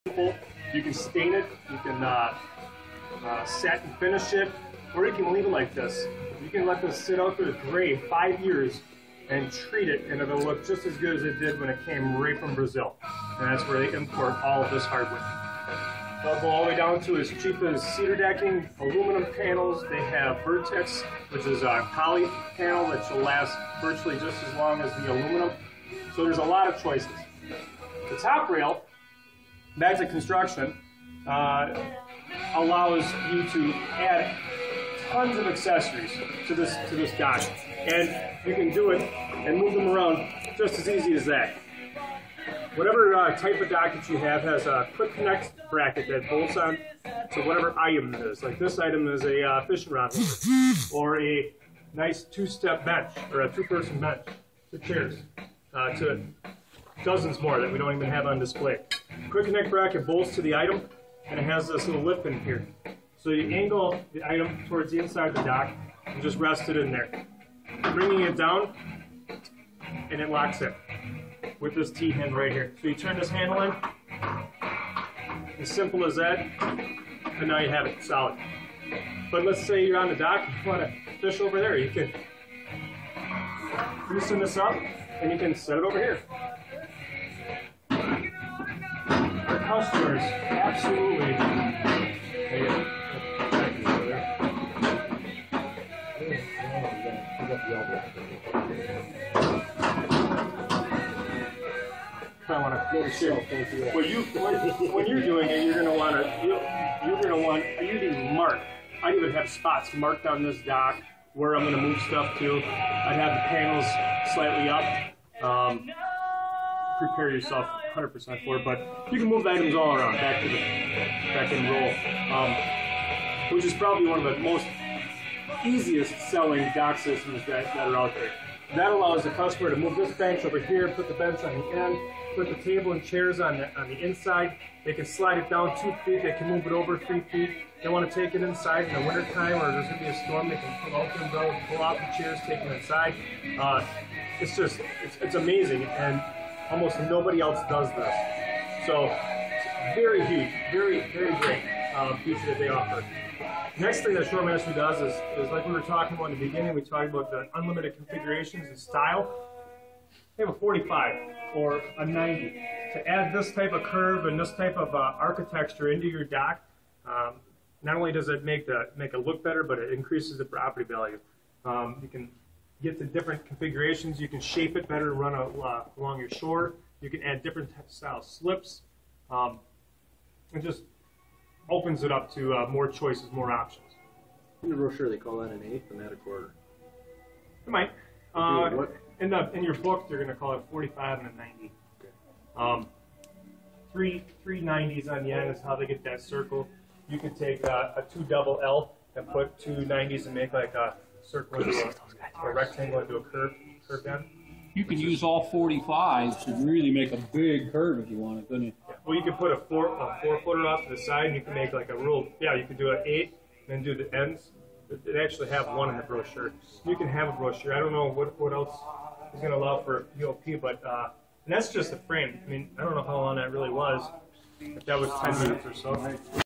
simple. You can stain it, you can set and finish it, or you can leave it like this. You can let this sit out there to gray 5 years and treat it, and it'll look just as good as it did when it came right from Brazil. And that's where they import all of this hardwood. They'll go all the way down to as cheap as cedar decking, aluminum panels. They have Vertex, which is a poly panel that will last virtually just as long as the aluminum. So there's a lot of choices. The top rail, that's a construction, allows you to add tons of accessories to this dock, and you can do it and move them around just as easy as that. Whatever type of dock that you have has a quick connect bracket that bolts on to whatever item it is. Like this item is a fishing rod holder, or a nice two-step bench, or a two-person bench, 2 chairs, to dozens more that we don't even have on display. Quick connect bracket bolts to the item, and it has this little lip in here. So you angle the item towards the inside of the dock and just rest it in there. Bringing it down, and it locks in with this T-hand right here. So you turn this handle in, as simple as that, and now you have it solid. But let's say you're on the dock, you want to fish over there, you can loosen this up, and you can set it over here. Our customers absolutely I want to go to show. When you're doing it, you're going to want a unique mark. I even have spots marked on this dock where I'm going to move stuff to. I'd have the panels slightly up. Prepare yourself 100% for it, but you can move items all around back and roll, which is probably one of the most easiest selling dock systems that are out there. That allows the customer to move this bench over here, put the bench on the end, put the table and chairs on the inside. They can slide it down 2 feet. They can move it over 3 feet. They want to take it inside in the wintertime, or there's going to be a storm. They can pull out the umbrella, pull out the chairs, take them inside. It's amazing, and almost nobody else does this. So it's very huge, very great feature that they offer. Next thing that Shortmaster does is like we were talking about in the beginning, we talked about the unlimited configurations and style. They have a 45 or a 90. To add this type of curve and this type of architecture into your dock, not only does it make it look better, but it increases the property value. You can get to different configurations. You can shape it better, run along your shore. You can add different style slips. It just opens it up to more choices, more options. In the brochure, they call that an eighth and that a quarter. It might. In your book, they're going to call it 45 and a 90. Okay. Three 90s on the end is how they get that circle. You could take a 2 double L and put 2 90s and make like a circle into a rectangle into a curve end. You could use all 45s to really make a big curve if you wanted, couldn't you? Yeah. Well, you could put a 4-footer off to the side, and you can make like a real, you could do an 8, and then do the ends. They actually have one in the brochure. You can have a brochure. I don't know what else is going to allow for UOP, but and that's just the frame. I mean, I don't know how long that really was. If that was 10 minutes or so.